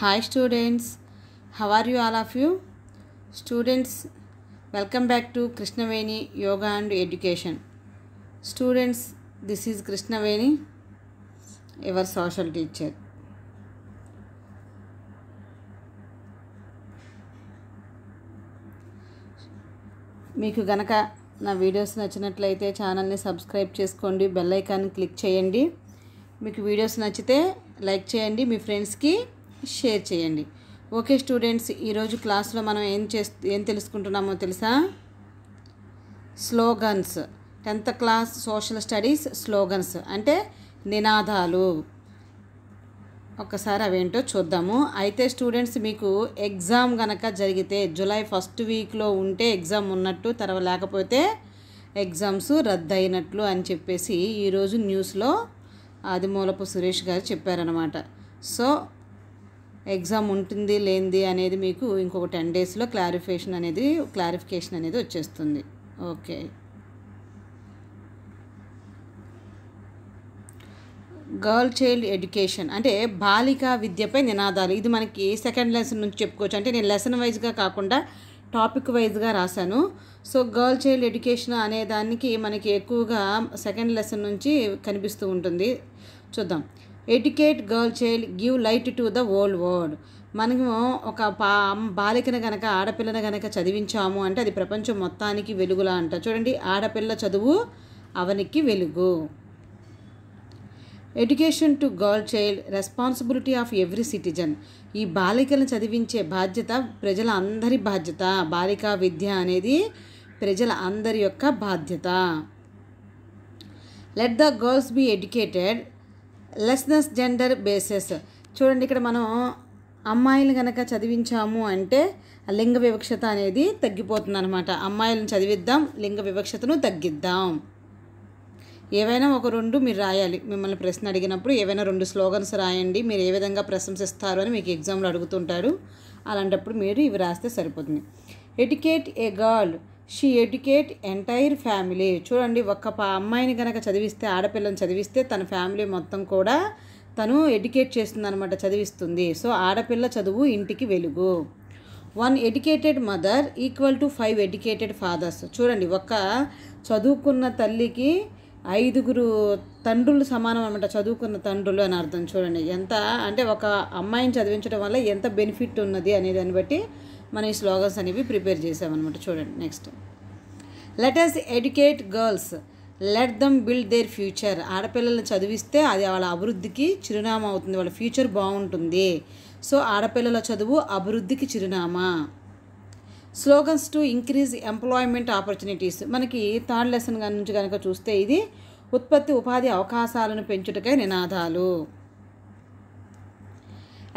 Hi students, how are you all of you? Students, welcome back to Krishnaveni Yoga and Education. Students, this is Krishnaveni, your social teacher. మీకు గనక నా videos నచ్చినట్లయితే ఛానల్ని subscribe చేసుకోండి, bell icon click చేయండి. మీకు videos నచ్చితే like చేయండి, మీ ఫ్రెండ్స్కి షేర్ చేయండి. ఓకే స్టూడెంట్స్, ఈరోజు క్లాస్లో మనం ఏం తెలుసుకుంటున్నామో తెలుసా? Slogans. 10th class social studies slogans అంటే నినాదాలు. ఒకసారి అవేంటో చూద్దాము. అయితే స్టూడెంట్స్, మీకు ఎగ్జామ్ కనుక జరిగితే జూలై 1st వీక్లో ఉంటే ఎగ్జామ్ ఉన్నట్టు, తర్వాత లేకపోతే ఎగ్జామ్స్ రద్దయినట్లు అని చెప్పేసి ఈరోజు న్యూస్లో ఆదిమూలపు సురేష్ గారు చెప్పారనమాట. సో ఎగ్జామ్ ఉంటుంది లేనిది అనేది మీకు ఇంకొక 10 డేస్లో క్లారిఫికేషన్ అనేది వచ్చేస్తుంది. ఓకే, గర్ల్ చైల్డ్ ఎడ్యుకేషన్ అంటే బాలికా విద్యపై నినాదాలు. ఇది మనకి సెకండ్ లెసన్ నుంచి చెప్పుకోవచ్చు. అంటే నేను లెసన్ వైజ్గా కాకుండా టాపిక్ వైజ్గా రాశాను. సో గర్ల్ చైల్డ్ ఎడ్యుకేషన్ అనే దానికి మనకి ఎక్కువగా సెకండ్ లెసన్ నుంచి కనిపిస్తూ ఉంటుంది. చూద్దాం. Educate girl child, give light to the old world. మనము ఒక బాలికను కనుక, ఆడపిల్లను కనుక చదివించాము అంటే అది ప్రపంచం మొత్తానికి వెలుగులా అంట. చూడండి, ఆడపిల్ల చదువు అవనికి వెలుగు. Education to girl child, responsibility of every citizen. ఈ బాలికలను చదివించే బాధ్యత ప్రజల అందరి బాధ్యత. బాలికా విద్య అనేది ప్రజల అందరి యొక్క బాధ్యత. Let the girls be educated, lessen gender biases. చూడండి, ఇక్కడ మనం అమ్మాయిలు కనుక చదివించాము అంటే లింగ వివక్షత అనేది తగ్గిపోతుంది అనమాట. అమ్మాయిలను చదివిద్దాం, లింగ వివక్షతను తగ్గిద్దాం. ఏవైనా ఒక 2 మీరు రాయాలి. మిమ్మల్ని ప్రశ్న అడిగినప్పుడు ఏవైనా 2 స్లోగన్స్ రాయండి. మీరు ఏ విధంగా ప్రశంసిస్తారు అని మీకు ఎగ్జామ్లో అడుగుతుంటారు. అలాంటప్పుడు మీరు ఇవి రాస్తే సరిపోతుంది. Educate A girl, she educate entire family. చూడండి, ఒక అమ్మాయిని కనుక చదివిస్తే, ఆడపిల్లని చదివిస్తే తన ఫ్యామిలీ మొత్తం కూడా తను ఎడ్యుకేట్ చేస్తుంది అనమాట, చదివిస్తుంది. సో ఆడపిల్ల చదువు ఇంటికి వెలుగు. 1 educated mother equal to 5 educated fathers. చూడండి, ఒక చదువుకున్న తల్లికి 5 తండ్రులు సమానం అనమాట. చదువుకున్న తండ్రులు అని అర్థం. చూడండి, ఎంత అంటే ఒక అమ్మాయిని చదివించడం వల్ల ఎంత బెనిఫిట్ ఉన్నది అనే దాన్ని బట్టి మనం ఈ స్లోగన్స్ అనేవి ప్రిపేర్ చేసామన్నమాట. చూడండి, next. Let us educate girls, let them build their future. ఆడపిల్లలను చదివిస్తే అది వాళ్ళ అభివృద్ధికి చిరునామా అవుతుంది, వాళ్ళ ఫ్యూచర్ బాగుంటుంది. సో ఆడపిల్లల చదువు అభివృద్ధికి చిరునామా. Slogans to increase employment opportunities. మనకి 3rd లెసన్ నుంచి కనుక చూస్తే ఇది ఉపాధి అవకాశాలను పెంచుటకై నినాదాలు.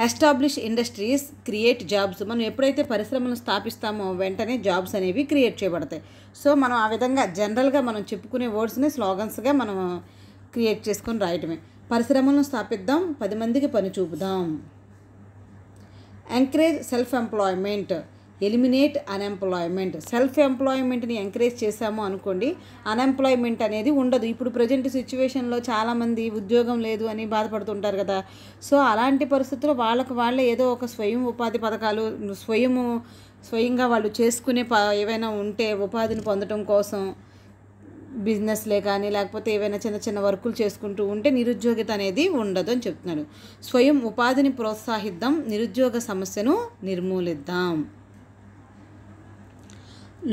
Establish industries, create jobs. మనం ఎప్పుడైతే పరిశ్రమలను స్థాపిస్తామో వెంటనే జాబ్స్ అనేవి క్రియేట్ చేయబడతాయి. సో మనం ఆ విధంగా జనరల్గా మనం చెప్పుకునే వర్డ్స్ని స్లోగన్స్గా మనం క్రియేట్ చేసుకొని రాయటమే. పరిశ్రమలను స్థాపిద్దాం, 10 మందికి పని చూపుదాం. Encourage self employment, eliminate unemployment. Self ఎంప్లాయ్మెంట్ని ఎంకరేజ్ చేశాము అనుకోండి, అన్ఎంప్లాయ్మెంట్ అనేది ఉండదు. ఇప్పుడు ప్రజెంట్ సిచ్యువేషన్లో చాలామంది ఉద్యోగం లేదు అని బాధపడుతుంటారు కదా. సో అలాంటి పరిస్థితుల్లో వాళ్ళే ఏదో ఒక స్వయం ఉపాధి పథకాలు స్వయంగా వాళ్ళు చేసుకునే ఏవైనా ఉంటే ఉపాధిని పొందడం కోసం బిజినెస్లే కానీ లేకపోతే ఏవైనా చిన్న చిన్న వర్కులు చేసుకుంటూ ఉంటే నిరుద్యోగిత అనేది ఉండదు అని చెప్తున్నాడు. స్వయం ఉపాధిని ప్రోత్సహిద్దాం, నిరుద్యోగ సమస్యను నిర్మూలిద్దాం.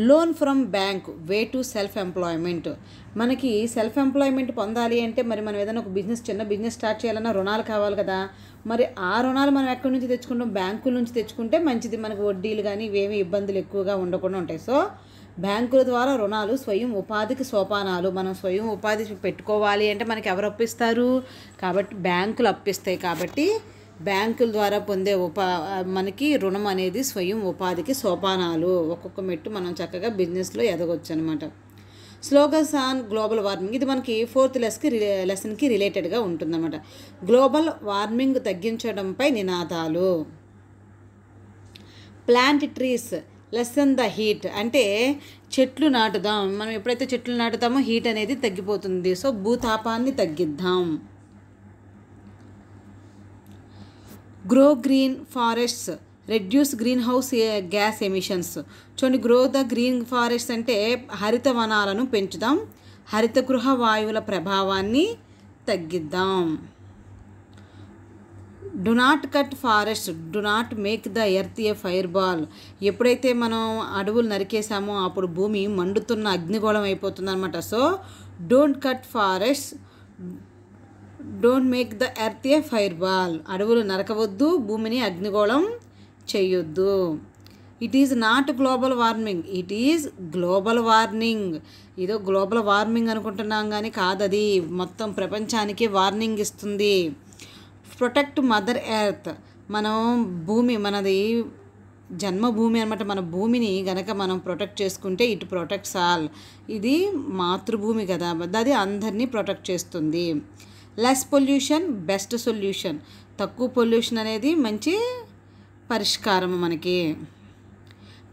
Loan from bank, way to self employment. మనకి సెల్ఫ్ ఎంప్లాయ్మెంట్ పొందాలి అంటే మరి మనం ఏదైనా ఒక చిన్న బిజినెస్ స్టార్ట్ చేయాలన్నా రుణాలు కావాలి కదా. మరి ఆ రుణాలు మనం ఎక్కడి నుంచి తెచ్చుకుంటాం? బ్యాంకుల నుంచి తెచ్చుకుంటే మంచిది. మనకు వడ్డీలు కానీ ఇవేమి ఇబ్బందులు ఎక్కువగా ఉండకుండా ఉంటాయి. సో బ్యాంకుల ద్వారా రుణాలు స్వయం ఉపాధికి సోపానాలు. మనం స్వయం ఉపాధి పెట్టుకోవాలి అంటే మనకి ఎవరు అప్పిస్తారు? కాబట్టి బ్యాంకులు అప్పిస్తాయి. కాబట్టి బ్యాంకుల ద్వారా పొందే మనకి రుణం అనేది స్వయం ఉపాధికి సోపానాలు. ఒక్కొక్క మెట్టు మనం చక్కగా బిజినెస్లో ఎదగొచ్చు అనమాట. Slogans on global warming. ఇది మనకి 4th లెసన్కి రిలేటెడ్గా ఉంటుందన్నమాట. గ్లోబల్ వార్మింగ్ తగ్గించడంపై నినాదాలు. Plant trees, lesson the heat. అంటే చెట్లు నాటుదాం. మనం ఎప్పుడైతే చెట్లు నాటుతామో హీట్ అనేది తగ్గిపోతుంది. సో భూతాపాన్ని తగ్గిద్దాం. Grow green forests reduce greenhouse gas emissions. చూడండి, గ్రో ద గ్రీన్ ఫారెస్ట్స్ అంటే హరిత వనాలను పెంచుదాం, హరిత గృహ వాయువుల ప్రభావాన్ని తగ్గిద్దాం. Do not cut forest, do not make the earth a fireball. ఎప్పుడైతే మనం అడవులు నరికేసామో అప్పుడు భూమి మండుతున్న అగ్నిగోళం అయిపోతుంది అనమాట. So don't cut forest, don't make the earth a fire ball. అడవులు నరకవద్దు, భూమిని అగ్నిగోళం చేయొద్దు. It is not global warming, it is global warning. ఏదో గ్లోబల్ వార్మింగ్ అనుకుంటున్నాం కానీ కాదు, అది మొత్తం ప్రపంచానికి వార్నింగ్ ఇస్తుంది. ప్రొటెక్ట్ మదర్ ఎర్త్, మనం భూమి మనది జన్మభూమి అనమాట. మన భూమిని గనక మనం ప్రొటెక్ట్ చేసుకుంటే ఇట్ ప్రొటెక్ట్స్ ఆల్. ఇది మాతృభూమి కదా, అది అందరినీ ప్రొటెక్ట్ చేస్తుంది. లెస్ పొల్యూషన్ బెస్ట్ సొల్యూషన్, తక్కువ పొల్యూషన్ అనేది మంచి పరిష్కారం మనకి.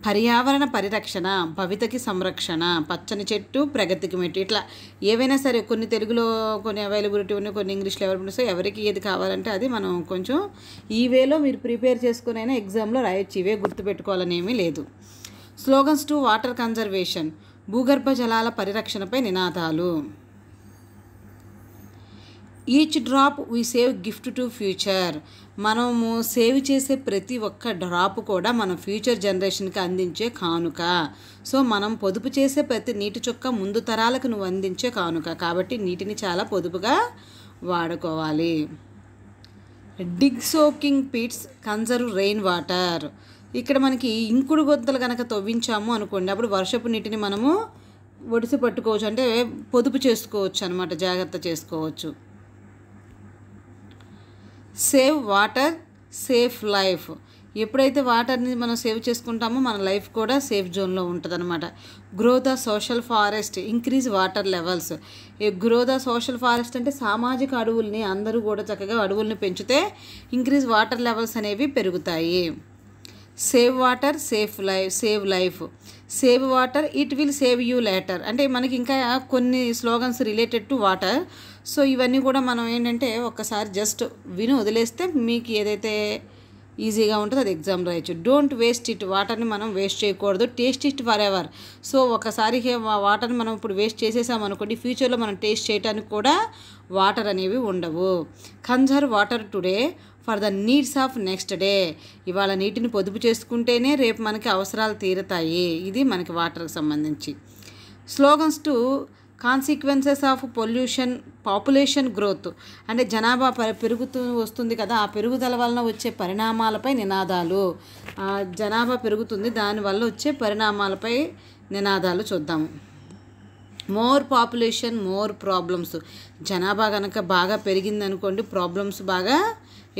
పర్యావరణ పరిరక్షణ భవితకి సంరక్షణ, పచ్చని చెట్టు ప్రగతికి మెట్టు. ఇట్లా ఏవైనా సరే కొన్ని తెలుగులో కొన్ని అవైలబిలిటీ ఉన్నాయి, కొన్ని ఇంగ్లీష్లో అవైలబిలిటీ. సో ఎవరికి ఏది కావాలంటే అది మనం కొంచెం ఈ వేలో మీరు ప్రిపేర్ చేసుకుని అయినా ఎగ్జామ్లో రాయొచ్చు. ఇవే గుర్తుపెట్టుకోవాలని ఏమీ లేదు. స్లోగన్స్ టు వాటర్ కన్జర్వేషన్, భూగర్భ జలాల పరిరక్షణపై నినాదాలు. Each drop we save gift to future, మనము సేవ్ చేసే ప్రతి ఒక్క డ్రాప్ కూడా మన ఫ్యూచర్ జనరేషన్కి అందించే కానుక. సో మనం పొదుపు చేసే ప్రతి నీటి చుక్క ముందు తరాలకు నువ్వు అందించే కానుక, కాబట్టి నీటిని చాలా పొదుపుగా వాడుకోవాలి. Dig soaking pits conserve rainwater, ఇక్కడ మనకి ఇంకుడు గొంతలు కనుక తవ్వించాము అనుకోండి, అప్పుడు వర్షపు నీటిని మనము ఒడిసి పట్టుకోవచ్చు, అంటే పొదుపు చేసుకోవచ్చు అనమాట, జాగ్రత్త చేసుకోవచ్చు. సేవ్ వాటర్ సేఫ్ లైఫ్, ఎప్పుడైతే వాటర్ని మనం సేవ్ చేసుకుంటామో మన లైఫ్ కూడా సేఫ్ జోన్లో ఉంటుంది అనమాట. Grow the social forest increase water levels, grow the social forest అంటే సామాజిక అడవుల్ని అందరూ కూడా చక్కగా అడవుల్ని పెంచితే ఇంక్రీజ్ వాటర్ లెవెల్స్ అనేవి పెరుగుతాయి. Save water save life, save water it will save you later, అంటే మనకి ఇంకా కొన్ని slogans related to water. So ఇవన్నీ కూడా మనం ఏంటంటే ఒక్కసారి జస్ట్ విని వదిలేస్తే మీకు ఏదైతే ఈజీగా ఉంటుందో అది ఎగ్జామ్ రాయొచ్చు. డోంట్ వేస్ట్ ఇట్, వాటర్ని మనం వేస్ట్ చేయకూడదు. Taste it for ever, so ఒకసారి వాటర్ని మనం ఇప్పుడు వేస్ట్ చేసేసామనుకోండి, ఫ్యూచర్లో మనం టేస్ట్ చేయడానికి కూడా వాటర్ అనేవి ఉండవు. Conserve water today for the needs of next day, ఇవాళ నీటిని పొదుపు చేసుకుంటేనే రేపు మనకి అవసరాలు తీరుతాయి. ఇది మనకి వాటర్కి సంబంధించి. Slogans to consequences of population growth, అంటే జనాభా పెరుగుతూ వస్తుంది కదా, ఆ పెరుగుదల వలన వచ్చే పరిణామాలపై నినాదాలు. జనాభా పెరుగుతుంది, దానివల్ల వచ్చే పరిణామాలపై నినాదాలు చూద్దాము. మోర్ పాపులేషన్ మోర్ ప్రాబ్లమ్స్, జనాభా కనుక బాగా పెరిగిందనుకోండి ప్రాబ్లమ్స్ బాగా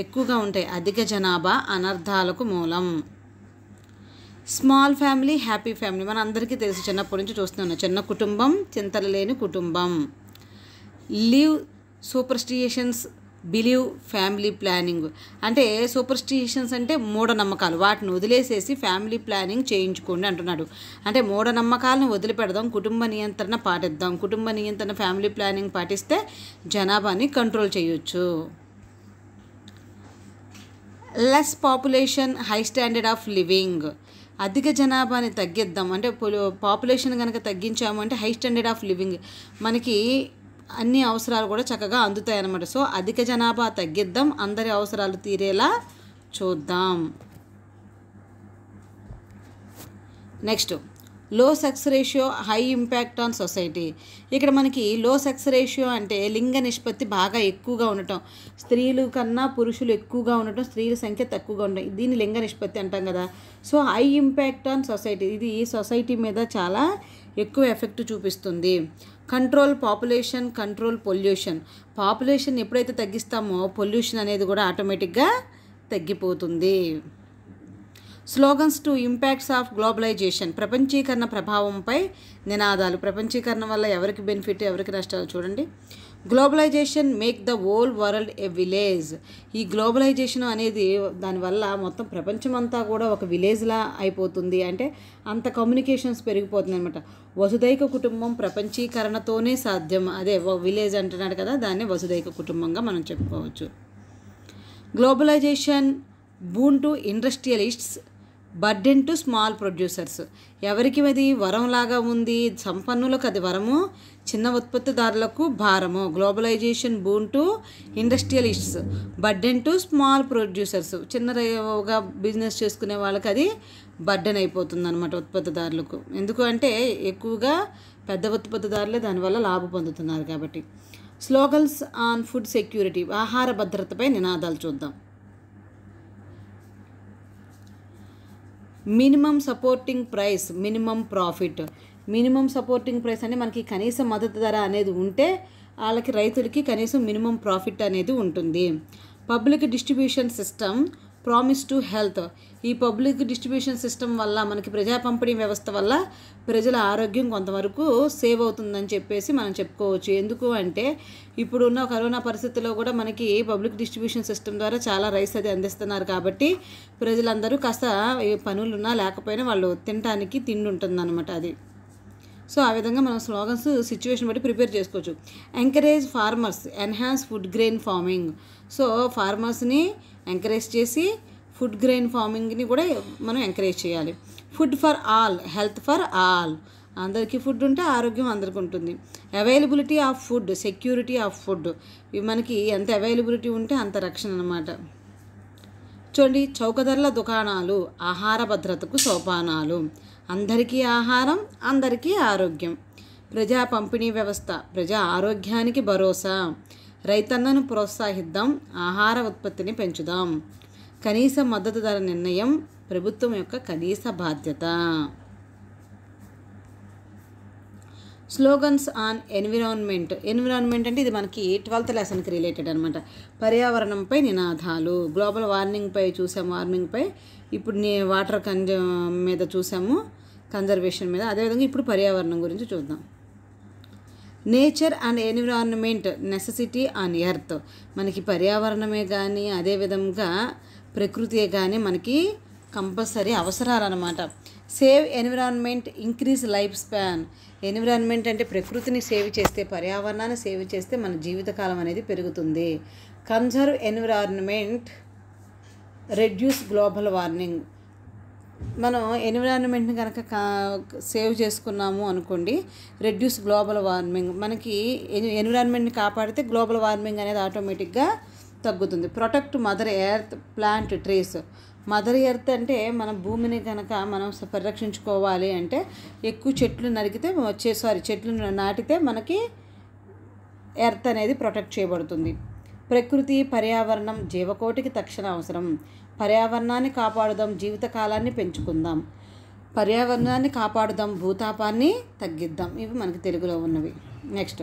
ఎక్కువగా ఉంటాయి. అధిక జనాభా అనర్థాలకు మూలం. స్మాల్ ఫ్యామిలీ హ్యాపీ ఫ్యామిలీ, మన అందరికీ తెలుసు, చిన్నప్పటి నుంచి చూస్తున్నాం, చిన్న కుటుంబం చింతలు లేని కుటుంబం. Leave superstitions believe family planning, అంటే సూపర్స్టిషన్స్ అంటే మూఢనమ్మకాలు, వాటిని వదిలేసేసి ఫ్యామిలీ ప్లానింగ్ చేయించుకోండి అంటున్నాడు. అంటే మూఢనమ్మకాలను వదిలిపెడదాం, కుటుంబ నియంత్రణ పాటిద్దాం. కుటుంబ నియంత్రణ ఫ్యామిలీ ప్లానింగ్ పాటిస్తే జనాభాని కంట్రోల్ చేయొచ్చు. Less population high standard of living, అధిక జనాభాని తగ్గిద్దాం, అంటే పాపులేషన్ కనుక తగ్గించాము అంటే హై స్టాండర్డ్ ఆఫ్ లివింగ్, మనకి అన్ని అవసరాలు కూడా చక్కగా అందుతాయి అన్నమాట. సో అధిక జనాభా తగ్గిద్దాం, అందరి అవసరాలు తీరేలా చూద్దాం. నెక్స్ట్ లో sex ratio high impact on society, ఇక్కడ మనకి లో సెక్స్ రేషియో అంటే లింగ నిష్పత్తి బాగా ఎక్కువగా ఉండటం, స్త్రీలు కన్నా పురుషులు ఎక్కువగా ఉండటం, స్త్రీల సంఖ్య తక్కువగా ఉండటం, దీన్ని లింగ నిష్పత్తి అంటాం కదా. So high impact on society, ఇది సొసైటీ మీద చాలా ఎక్కువ ఎఫెక్ట్ చూపిస్తుంది. Control population control pollution, population ఎప్పుడైతే తగ్గిస్తామో పొల్యూషన్ అనేది కూడా ఆటోమేటిక్గా తగ్గిపోతుంది. Slogans to impacts of globalisation, ప్రపంచీకరణ ప్రభావంపై నినాదాలు. ప్రపంచీకరణ వల్ల ఎవరికి బెనిఫిట్ ఎవరికి నష్టాలు చూడండి. Globalisation make the whole world a village, ఈ గ్లోబలైజేషన్ అనేది దానివల్ల మొత్తం ప్రపంచం అంతా కూడా ఒక విలేజ్లా అయిపోతుంది, అంటే అంత కమ్యూనికేషన్స్ పెరిగిపోతుంది అనమాట. వసుదైక కుటుంబం ప్రపంచీకరణతోనే సాధ్యం, అదే విలేజ్ అంటున్నాడు కదా, దాన్ని వసుదైక కుటుంబంగా మనం చెప్పుకోవచ్చు. Globalisation boon to industrialists, burden to small producers. ఎవరికి అది వరంలాగా ఉంది? సంపన్నులకు అది వరము, చిన్న ఉత్పత్తిదారులకు భారము. Globalisation boon to industrialists, burden to small producers. చిన్నగా బిజినెస్ చేసుకునే వాళ్ళకి అది బర్డెన్ అయిపోతుంది అనమాట, ఉత్పత్తిదారులకు. ఎందుకు అంటే ఎక్కువగా పెద్ద ఉత్పత్తిదారులే దానివల్ల లాభం పొందుతున్నారు కాబట్టి. స్లోగన్స్ ఆన్ ఫుడ్ సెక్యూరిటీ, ఆహార భద్రతపై నినాదాలు చూద్దాం. Minimum supporting price, minimum profit. Minimum supporting price అంటే మనకి కనీస మద్దతు ధర అనేది ఉంటే వాళ్ళకి, రైతులకి కనీసం మినిమం ప్రాఫిట్ అనేది ఉంటుంది. Public distribution system promise to health. ఈ పబ్లిక్ డిస్ట్రిబ్యూషన్ సిస్టమ్ వల్ల, మనకి ప్రజా పంపిణీ వ్యవస్థ వల్ల ప్రజల ఆరోగ్యం కొంతవరకు సేవ్ అవుతుందని చెప్పేసి మనం చెప్పుకోవచ్చు. ఎందుకు అంటే ఇప్పుడున్న కరోనా పరిస్థితుల్లో కూడా మనకి పబ్లిక్ డిస్ట్రిబ్యూషన్ సిస్టమ్ ద్వారా చాలా రైస్ అది అందిస్తున్నారు కాబట్టి ప్రజలందరూ కాస్త పనులున్నా లేకపోయినా వాళ్ళు తినడానికి తిండి ఉంటుందన్నమాట అది. సో ఆ విధంగా మనం స్లోగన్స్ సిచ్యువేషన్ బట్టి ప్రిపేర్ చేసుకోవచ్చు. Encourage farmers, enhance food grain farming. So ఫార్మర్స్ని ఎంకరేజ్ చేసి ఫుడ్ గ్రెయిన్ ఫార్మింగ్ని కూడా మనం ఎంకరేజ్ చేయాలి. Food for all, health for all. అందరికీ ఫుడ్ ఉంటే ఆరోగ్యం అందరికీ ఉంటుంది. Availability of food, security of food. ఇవి మనకి ఎంత అవైలబిలిటీ ఉంటే అంత రక్షణ అన్నమాట. చూడండి, చౌక ధరల దుకాణాలు ఆహార భద్రతకు సోపానాలు. అందరికీ ఆహారం, అందరికీ ఆరోగ్యం. ప్రజా పంపిణీ వ్యవస్థ, ప్రజా ఆరోగ్యానికి భరోసా. రైతన్నను ప్రోత్సహిద్దాం, ఆహార ఉత్పత్తిని పెంచుదాం. కనీస మద్దతు ధర నిర్ణయం ప్రభుత్వం యొక్క కనీస బాధ్యత. Slogans on environment. ఎన్విరాన్మెంట్ అంటే ఇది మనకి 12th లెసన్కి రిలేటెడ్ అనమాట. పర్యావరణంపై నినాదాలు. గ్లోబల్ వార్మింగ్పై చూసాము, వార్మింగ్పై. ఇప్పుడు వాటర్ మీద చూసాము, కన్జర్వేషన్ మీద. అదేవిధంగా ఇప్పుడు పర్యావరణం గురించి చూద్దాం. Nature and environment necessity on earth. మనకి పర్యావరణమే కానీ అదేవిధంగా ప్రకృతియే కానీ మనకి కంపల్సరీ అవసరాలన్నమాట. Save environment, increase life span. Environment అంటే ప్రకృతిని సేవ్ చేస్తే, పర్యావరణాన్ని సేవ్ చేస్తే మన జీవితకాలం అనేది పెరుగుతుంది. Conserve environment, reduce global warming. మనం ఎన్విరాన్మెంట్ని కనుక సేవ్ చేసుకున్నాము అనుకోండి, రెడ్యూస్ గ్లోబల్ వార్మింగ్. మనకి ఎన్విరాన్మెంట్ని కాపాడితే గ్లోబల్ వార్మింగ్ అనేది ఆటోమేటిక్గా తగ్గుతుంది. Protect mother earth, plant trees. Mother earth అంటే మన భూమిని కనుక మనం పరిరక్షించుకోవాలి అంటే ఎక్కువ చెట్లు నరికితే చెట్లు నాటితే మనకి ఎర్త్ అనేది ప్రొటెక్ట్ చేయబడుతుంది. ప్రకృతి, పర్యావరణం జీవకోటికి తక్షణ అవసరం. పర్యావరణాన్ని కాపాడుదాం, జీవితకాలాన్ని పెంచుకుందాం. పర్యావరణాన్ని కాపాడుదాం, భూతాపాన్ని తగ్గిద్దాం. ఇవి మనకి తెలుగులో ఉన్నవి. నెక్స్ట్,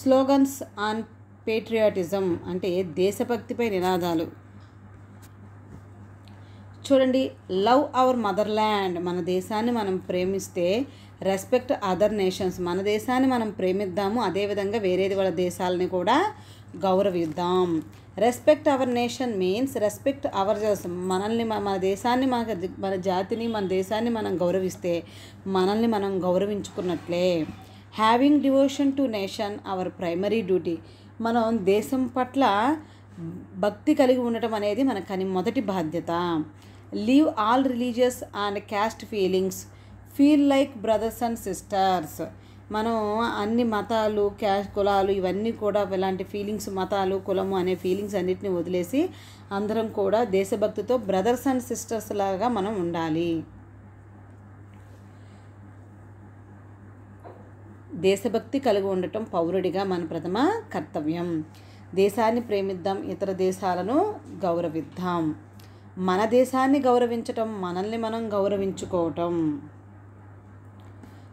స్లోగన్స్ ఆన్ పేట్రియాటిజం అంటే దేశభక్తిపై నినాదాలు. చూడండి, లవ్ అవర్ మదర్ ల్యాండ్. మన దేశాన్ని మనం ప్రేమిస్తే, రెస్పెక్ట్ అదర్ నేషన్స్. మన దేశాన్ని మనం ప్రేమిద్దాము, అదేవిధంగా వేరేది వాళ్ళ దేశాలని కూడా గౌరవిద్దాం. Respect our nation means respect our మనల్ని, మన దేశాన్ని, మన జాతిని, మన దేశాన్ని మనం గౌరవిస్తే మనల్ని మనం గౌరవించుకున్నట్లే. Having devotion to nation our primary duty. మనం దేశం పట్ల భక్తి కలిగి ఉండటం అనేది మన మొదటి బాధ్యత. Leave all religious and caste feelings, feel like brothers and sisters. మనం అన్ని మతాలు, కులాలు ఇవన్నీ కూడా ఇలాంటి ఫీలింగ్స్, మతాలు, కులము అనే ఫీలింగ్స్ అన్నిటిని వదిలేసి అందరం కూడా దేశభక్తితో బ్రదర్స్ అండ్ సిస్టర్స్ లాగా మనం ఉండాలి. దేశభక్తి కలిగి ఉండటం పౌరుడిగా మన ప్రథమ కర్తవ్యం. దేశాన్ని ప్రేమిద్దాం, ఇతర దేశాలను గౌరవిద్దాం. మన దేశాన్ని గౌరవించటం, మనల్ని మనం గౌరవించుకోవటం.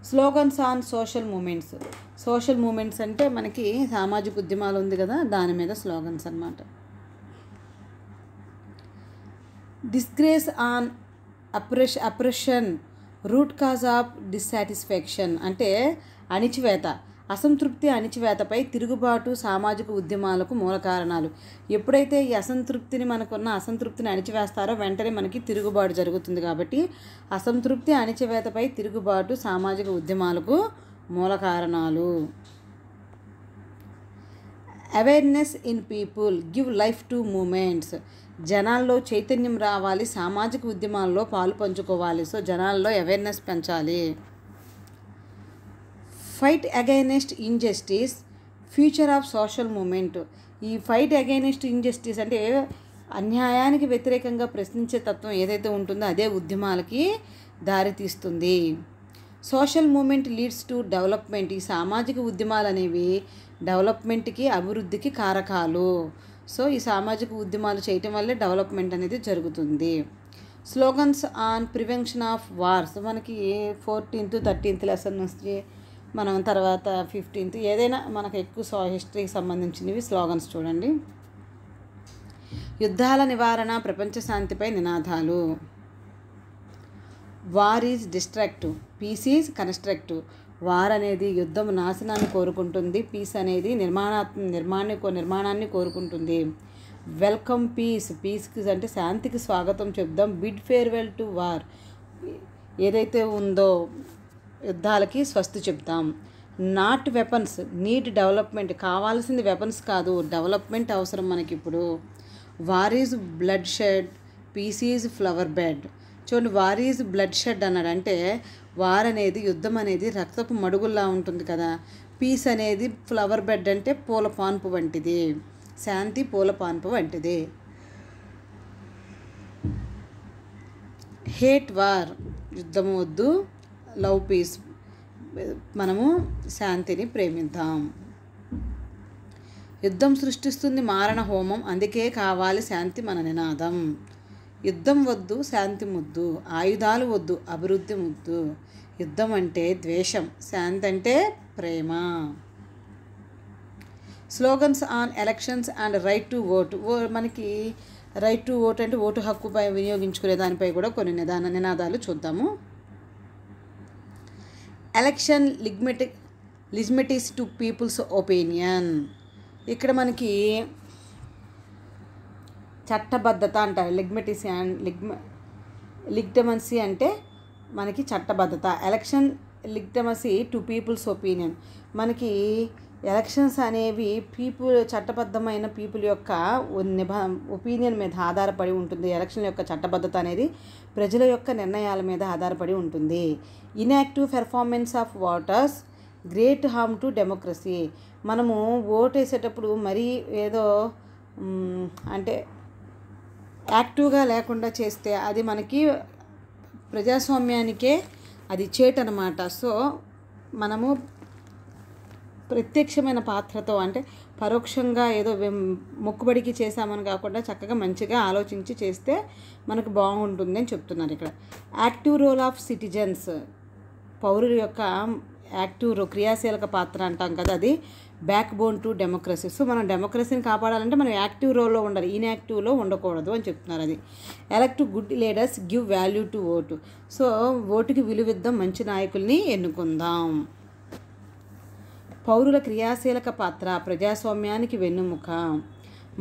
Slogans on social movements. Social movements అంటే మనకి సామాజిక ఉద్యమాలు ఉంది కదా, దాని మీద స్లోగన్స్ అన్నమాట. Disgrace on oppression, root cause of dissatisfaction అంటే అణిచివేత, అసంతృప్తి, అణిచివేతపై తిరుగుబాటు సామాజిక ఉద్యమాలకు మూల కారణాలు. ఎప్పుడైతే ఈ అసంతృప్తిని, మనకున్న అసంతృప్తిని అణిచివేస్తారో వెంటనే మనకి తిరుగుబాటు జరుగుతుంది. కాబట్టి అసంతృప్తి, అణిచివేతపై తిరుగుబాటు సామాజిక ఉద్యమాలకు మూల కారణాలు. Awareness in people give life to movements. జనాల్లో చైతన్యం రావాలి, సామాజిక ఉద్యమాల్లో పాలు పంచుకోవాలి. సో జనాల్లో అవేర్నెస్ పెంచాలి. Fight against injustice future of social moment. ఈ ఫైట్ అగైనెస్ట్ ఇంజస్టిస్ అంటే అన్యాయానికి వ్యతిరేకంగా ప్రశ్నించే తత్వం ఏదైతే ఉంటుందో అదే ఉద్యమాలకి దారితీస్తుంది. Social moment leads to development. ఈ సామాజిక ఉద్యమాలు అనేవి డెవలప్మెంట్కి, అభివృద్ధికి కారకాలు. సో ఈ సామాజిక ఉద్యమాలు చేయటం వల్లే డెవలప్మెంట్ అనేది జరుగుతుంది. Slogans on prevention of wars. మనకి 14th 13th లెసన్ నుంచి మనం తర్వాత 15th ఏదైనా మనకు ఎక్కువ హిస్టరీకి సంబంధించినవి స్లోగన్స్ చూడండి. యుద్ధాల నివారణ, ప్రపంచ శాంతిపై నినాదాలు. War is destructive, peace is constructive. War అనేది యుద్ధం నాశనాన్ని కోరుకుంటుంది, పీస్ అనేది నిర్మాణాన్ని కోరుకుంటుంది. వెల్కమ్ పీస్, పీస్కి అంటే శాంతికి స్వాగతం చెప్దాం. బిడ్ ఫేర్వెల్ టు వార్, ఏదైతే ఉందో యుద్ధాలకి స్వస్తి చెప్తాం. Not weapons, need development. కావాల్సింది వెపన్స్ కాదు, డెవలప్మెంట్ అవసరం మనకి ఇప్పుడు. War is bloodshed, peace is flower bed. చూడండి, వార్ ఈజ్ బ్లడ్ షెడ్ అన్నాడు. అంటే వార్ అనేది, యుద్ధం అనేది రక్తపు మడుగుల్లా ఉంటుంది కదా. పీస్ అనేది ఫ్లవర్ బెడ్ అంటే పూల పాన్పు వంటిది. శాంతి పూల పాన్పు వంటిది. హేట్ వార్, యుద్ధము వద్దు. లవ్ పీస్, మనము శాంతిని ప్రేమిద్దాం. యుద్ధం సృష్టిస్తుంది మారణ హోమం, అందుకే కావాలి శాంతి మన నినాదం. యుద్ధం వద్దు, శాంతి ముద్దు. ఆయుధాలు వద్దు, అభివృద్ధి ముద్దు. యుద్ధం అంటే ద్వేషం, శాంతి అంటే ప్రేమ. Slogans on elections and right to vote. మనకి రైట్ టు ఓట్ అంటే ఓటు హక్కుపై వినియోగించుకునే దానిపై కూడా కొన్ని నినాదాలు చూద్దాము. Election legitimates to people's opinion. ఇక్కడ మనకి చట్టబద్ధత అంటారు. లిగ్టమసీ అంటే మనకి చట్టబద్ధత. Election legitimacy to people's opinion. మనకి ఎలక్షన్స్ అనేవి చట్టబద్ధమైన పీపుల్ యొక్క ఒపీనియన్ మీద ఆధారపడి ఉంటుంది. ఎలక్షన్ యొక్క చట్టబద్ధత అనేది ప్రజల యొక్క నిర్ణయాల మీద ఆధారపడి ఉంటుంది. Inactive performance of voters great harm to democracy. మనము ఓటు వేసేటప్పుడు మరీ ఏదో అంటే యాక్టివ్గా లేకుండా చేస్తే అది మనకి ప్రజాస్వామ్యానికే అది చేటనమాట. సో మనము ప్రత్యక్షమైన పాత్రతో అంటే పరోక్షంగా ఏదో మొక్కుబడికి చేసామని కాకుండా చక్కగా మంచిగా ఆలోచించి చేస్తే మనకు బాగుంటుంది అని చెప్తున్నారు ఇక్కడ. యాక్టివ్ రోల్ ఆఫ్ సిటిజన్స్, పౌరుల యొక్క క్రియాశీలక పాత్ర అంటాం కదా, అది back bone to democracy. So మనం డెమోక్రసీని కాపాడాలంటే మనం యాక్టివ్ రోల్లో ఉండాలి, ఇన్యాక్టివ్లో ఉండకూడదు అని చెప్తున్నారు. అది elect good leaders give value to vote. So ఓటుకి విలువిద్దాం, మంచి నాయకుల్ని ఎన్నుకుందాం. పౌరుల క్రియాశీలక పాత్ర ప్రజాస్వామ్యానికి వెన్నుముక.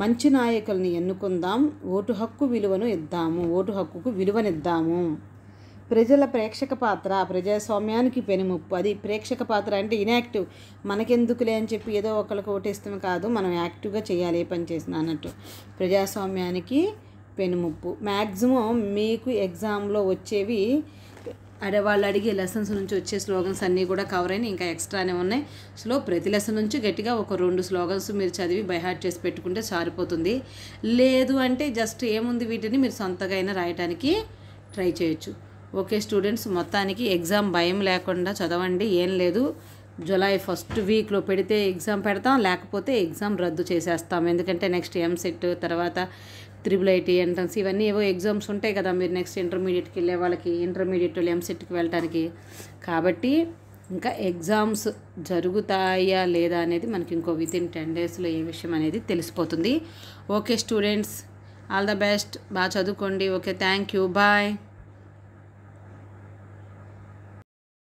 మంచి నాయకుల్ని ఎన్నుకుందాం, ఓటు హక్కు విలువను ఇద్దాము, ఓటు హక్కుకు విలువనిద్దాము. ప్రజల ప్రేక్షక పాత్ర ప్రజాస్వామ్యానికి పెనుముప్పు. అది ప్రేక్షక పాత్ర అంటే ఇన్యాక్టివ్, మనకెందుకులే అని చెప్పి ఏదో ఒకరికి ఓటేస్తాం కాదు, మనం యాక్టివ్గా చేయాలి ఏ పని చేసినా అన్నట్టు. ప్రజాస్వామ్యానికి పెనుముప్పు. మ్యాక్సిమం మీకు ఎగ్జామ్లో వచ్చేవి వాళ్ళు అడిగే లెసన్స్ నుంచి వచ్చే స్లోగన్స్ అన్నీ కూడా కవర్ అయినాయి, ఇంకా ఎక్స్ట్రానే ఉన్నాయి. సో ప్రతి లెసన్ నుంచి గట్టిగా ఒక 2 స్లోగన్స్ మీరు చదివి బైహార్ట్ చేసి పెట్టుకుంటే సారిపోతుంది. లేదు అంటే జస్ట్ ఏముంది, వీటిని మీరు సొంతగా అయినా రాయడానికి ట్రై చేయొచ్చు. ఓకే స్టూడెంట్స్, మొత్తానికి ఎగ్జామ్ భయం లేకుండా చదవండి. ఏం లేదు, జూలై 1st వీక్లో పెడితే ఎగ్జామ్ పెడతాం, లేకపోతే ఎగ్జామ్ రద్దు చేసేస్తాం. ఎందుకంటే నెక్స్ట్ ఎంసెట్, తర్వాత IIIT ఎంట్రన్స్, ఇవన్నీ ఏవో ఎగ్జామ్స్ ఉంటాయి కదా. మీరు నెక్స్ట్ ఇంటర్మీడియట్కి వెళ్ళే వాళ్ళకి, ఇంటర్మీడియట్ ఎంసెట్కి వెళ్ళటానికి. కాబట్టి ఇంకా ఎగ్జామ్స్ జరుగుతాయా లేదా అనేది మనకి ఇంకో వితిన్ 10 డేస్లో ఏ విషయం అనేది తెలిసిపోతుంది. Okay students, all the best, బాగా చదువుకోండి. Okay, thank you, bye.